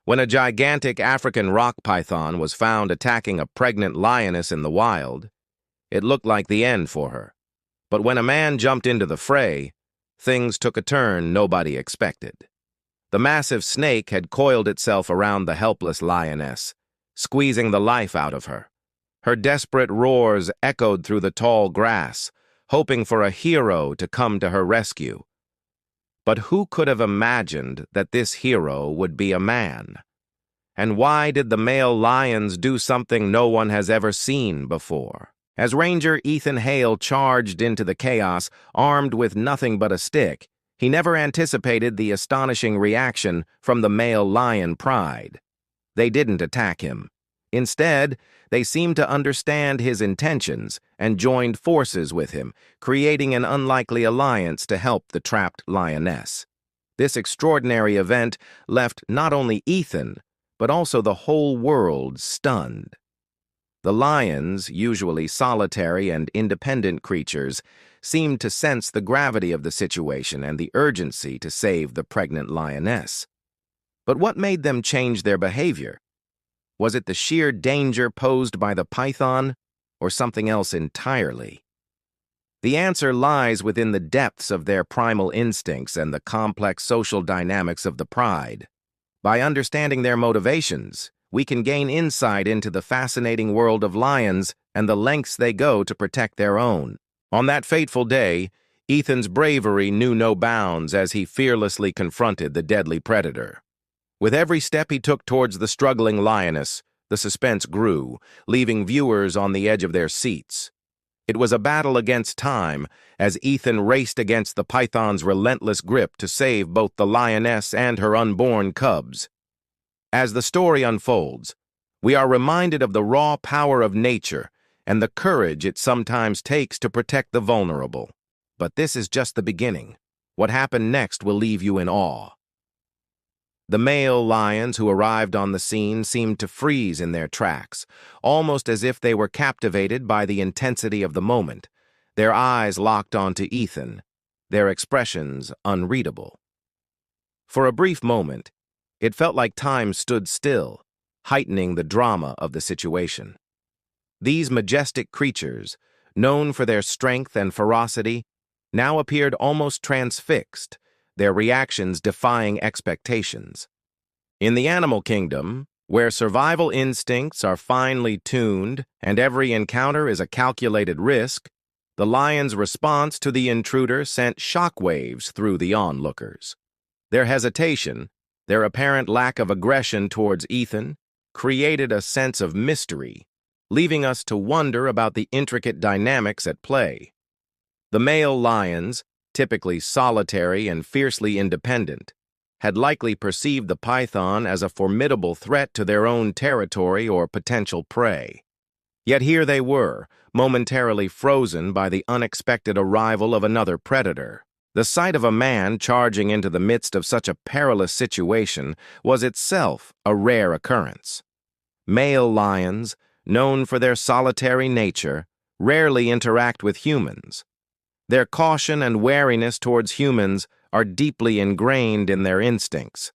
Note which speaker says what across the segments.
Speaker 1: When a gigantic African rock python was found attacking a pregnant lioness in the wild, it looked like the end for her. But when a man jumped into the fray, things took a turn nobody expected. The massive snake had coiled itself around the helpless lioness, squeezing the life out of her. Her desperate roars echoed through the tall grass, hoping for a hero to come to her rescue. But who could have imagined that this hero would be a man? And why did the male lions do something no one has ever seen before? As Ranger Ethan Hale charged into the chaos, armed with nothing but a stick, he never anticipated the astonishing reaction from the male lion pride. They didn't attack him. Instead, they seemed to understand his intentions and joined forces with him, creating an unlikely alliance to help the trapped lioness. This extraordinary event left not only Ethan, but also the whole world stunned. The lions, usually solitary and independent creatures, seemed to sense the gravity of the situation and the urgency to save the pregnant lioness. But what made them change their behavior? Was it the sheer danger posed by the python, or something else entirely? The answer lies within the depths of their primal instincts and the complex social dynamics of the pride. By understanding their motivations, we can gain insight into the fascinating world of lions and the lengths they go to protect their own. On that fateful day, Ethan's bravery knew no bounds as he fearlessly confronted the deadly predator. With every step he took towards the struggling lioness, the suspense grew, leaving viewers on the edge of their seats. It was a battle against time as Ethan raced against the python's relentless grip to save both the lioness and her unborn cubs. As the story unfolds, we are reminded of the raw power of nature and the courage it sometimes takes to protect the vulnerable. But this is just the beginning. What happened next will leave you in awe. The male lions who arrived on the scene seemed to freeze in their tracks, almost as if they were captivated by the intensity of the moment, their eyes locked onto Ethan, their expressions unreadable. For a brief moment, it felt like time stood still, heightening the drama of the situation. These majestic creatures, known for their strength and ferocity, now appeared almost transfixed, their reactions defying expectations. In the animal kingdom, where survival instincts are finely tuned and every encounter is a calculated risk, the lion's response to the intruder sent shockwaves through the onlookers. Their hesitation, their apparent lack of aggression towards Ethan, created a sense of mystery, leaving us to wonder about the intricate dynamics at play. The male lions, typically solitary and fiercely independent, had likely perceived the python as a formidable threat to their own territory or potential prey. Yet here they were, momentarily frozen by the unexpected arrival of another predator. The sight of a man charging into the midst of such a perilous situation was itself a rare occurrence. Male lions, known for their solitary nature, rarely interact with humans. Their caution and wariness towards humans are deeply ingrained in their instincts.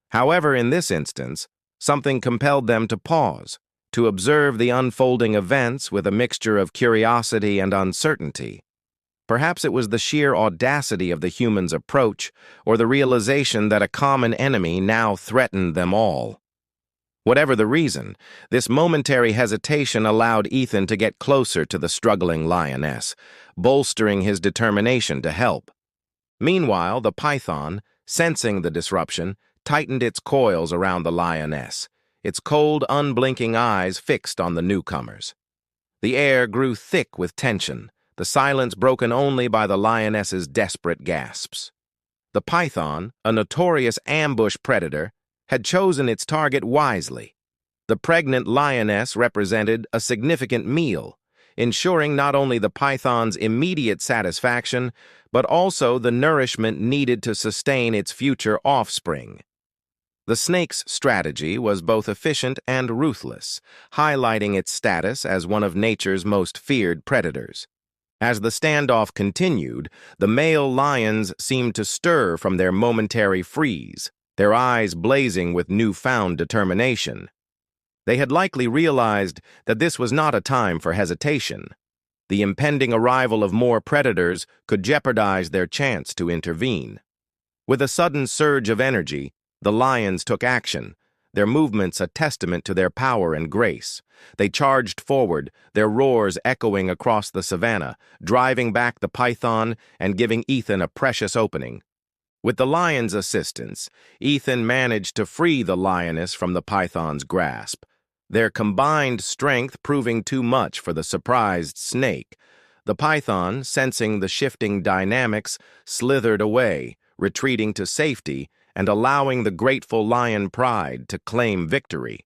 Speaker 1: However, in this instance, something compelled them to pause, to observe the unfolding events with a mixture of curiosity and uncertainty. Perhaps it was the sheer audacity of the humans' approach, or the realization that a common enemy now threatened them all. Whatever the reason, this momentary hesitation allowed Ethan to get closer to the struggling lioness, bolstering his determination to help. Meanwhile, the python, sensing the disruption, tightened its coils around the lioness, its cold, unblinking eyes fixed on the newcomers. The air grew thick with tension, the silence broken only by the lioness's desperate gasps. The python, a notorious ambush predator, had chosen its target wisely. The pregnant lioness represented a significant meal, ensuring not only the python's immediate satisfaction, but also the nourishment needed to sustain its future offspring. The snake's strategy was both efficient and ruthless, highlighting its status as one of nature's most feared predators. As the standoff continued, the male lions seemed to stir from their momentary freeze, their eyes blazing with newfound determination. They had likely realized that this was not a time for hesitation. The impending arrival of more predators could jeopardize their chance to intervene. With a sudden surge of energy, the lions took action, their movements a testament to their power and grace. They charged forward, their roars echoing across the savannah, driving back the python and giving Ethan a precious opening. With the lion's assistance, Ethan managed to free the lioness from the python's grasp, their combined strength proving too much for the surprised snake. The python, sensing the shifting dynamics, slithered away, retreating to safety and allowing the grateful lion pride to claim victory.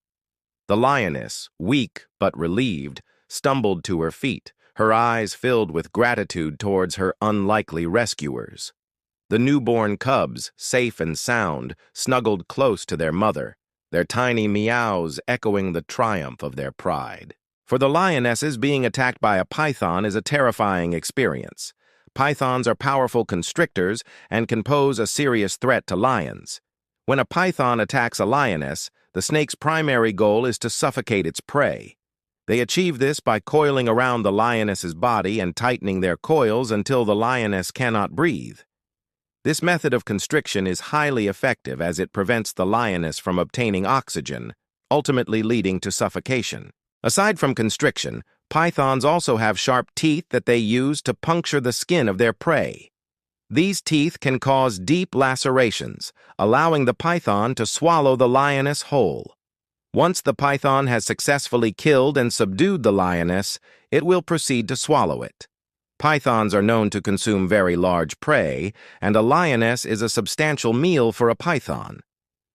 Speaker 1: The lioness, weak but relieved, stumbled to her feet, her eyes filled with gratitude towards her unlikely rescuers. The newborn cubs, safe and sound, snuggled close to their mother, their tiny meows echoing the triumph of their pride. For the lionesses, being attacked by a python is a terrifying experience. Pythons are powerful constrictors and can pose a serious threat to lions. When a python attacks a lioness, the snake's primary goal is to suffocate its prey. They achieve this by coiling around the lioness's body and tightening their coils until the lioness cannot breathe. This method of constriction is highly effective as it prevents the lioness from obtaining oxygen, ultimately leading to suffocation. Aside from constriction, pythons also have sharp teeth that they use to puncture the skin of their prey. These teeth can cause deep lacerations, allowing the python to swallow the lioness whole. Once the python has successfully killed and subdued the lioness, it will proceed to swallow it. Pythons are known to consume very large prey, and a lioness is a substantial meal for a python.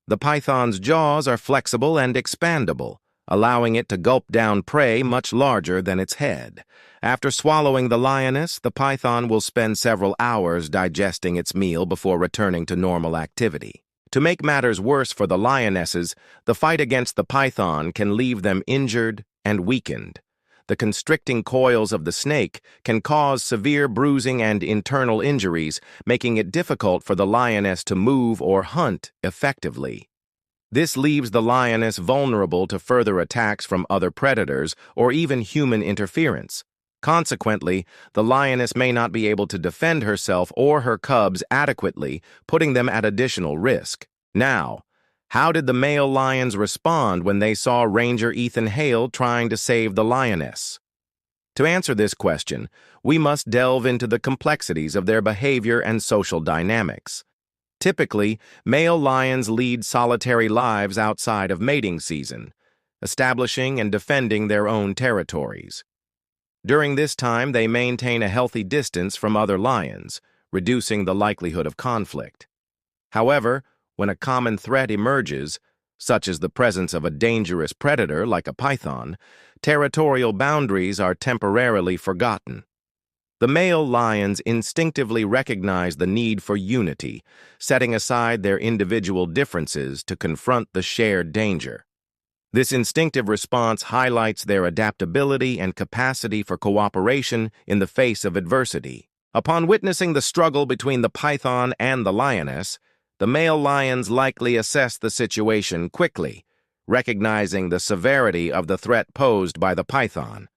Speaker 1: The python's jaws are flexible and expandable, allowing it to gulp down prey much larger than its head. After swallowing the lioness, the python will spend several hours digesting its meal before returning to normal activity. To make matters worse for the lionesses, the fight against the python can leave them injured and weakened. The constricting coils of the snake can cause severe bruising and internal injuries, making it difficult for the lioness to move or hunt effectively. This leaves the lioness vulnerable to further attacks from other predators or even human interference. Consequently, the lioness may not be able to defend herself or her cubs adequately, putting them at additional risk. Now, how did the male lions respond when they saw Ranger Ethan Hale trying to save the lioness? To answer this question, we must delve into the complexities of their behavior and social dynamics. Typically, male lions lead solitary lives outside of mating season, establishing and defending their own territories. During this time, they maintain a healthy distance from other lions, reducing the likelihood of conflict. However, when a common threat emerges, such as the presence of a dangerous predator like a python, territorial boundaries are temporarily forgotten. The male lions instinctively recognize the need for unity, setting aside their individual differences to confront the shared danger. This instinctive response highlights their adaptability and capacity for cooperation in the face of adversity. Upon witnessing the struggle between the python and the lioness, the male lions likely assess the situation quickly, recognizing the severity of the threat posed by the python.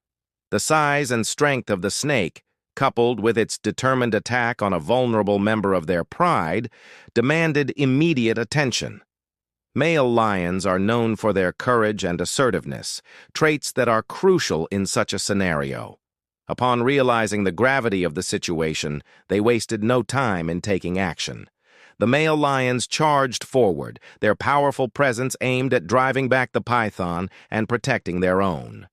Speaker 1: The size and strength of the snake, coupled with its determined attack on a vulnerable member of their pride, demanded immediate attention. Male lions are known for their courage and assertiveness, traits that are crucial in such a scenario. Upon realizing the gravity of the situation, they wasted no time in taking action. The male lions charged forward, their powerful presence aimed at driving back the python and protecting their own.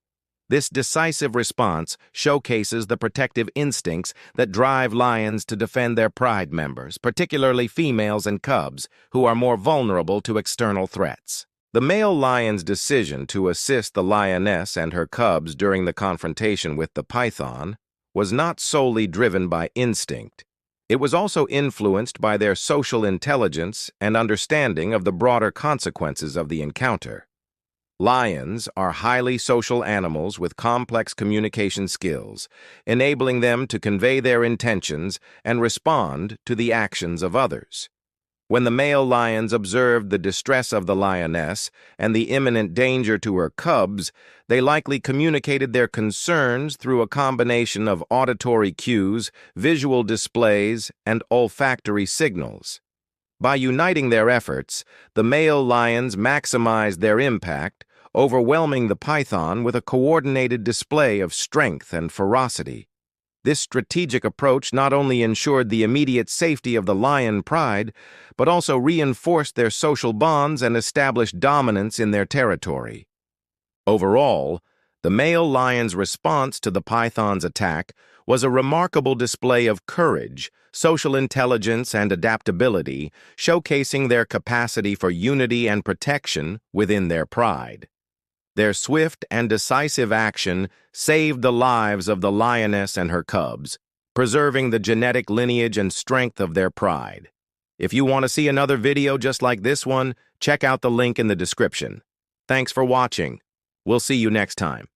Speaker 1: This decisive response showcases the protective instincts that drive lions to defend their pride members, particularly females and cubs, who are more vulnerable to external threats. The male lion's decision to assist the lioness and her cubs during the confrontation with the python was not solely driven by instinct. It was also influenced by their social intelligence and understanding of the broader consequences of the encounter. Lions are highly social animals with complex communication skills, enabling them to convey their intentions and respond to the actions of others. When the male lions observed the distress of the lioness and the imminent danger to her cubs, they likely communicated their concerns through a combination of auditory cues, visual displays, and olfactory signals. By uniting their efforts, the male lions maximized their impact, overwhelming the python with a coordinated display of strength and ferocity. This strategic approach not only ensured the immediate safety of the lion pride, but also reinforced their social bonds and established dominance in their territory. Overall, the male lion's response to the python's attack was a remarkable display of courage, social intelligence, and adaptability, showcasing their capacity for unity and protection within their pride. Their swift and decisive action saved the lives of the lioness and her cubs, preserving the genetic lineage and strength of their pride. If you want to see another video just like this one, check out the link in the description. Thanks for watching. We'll see you next time.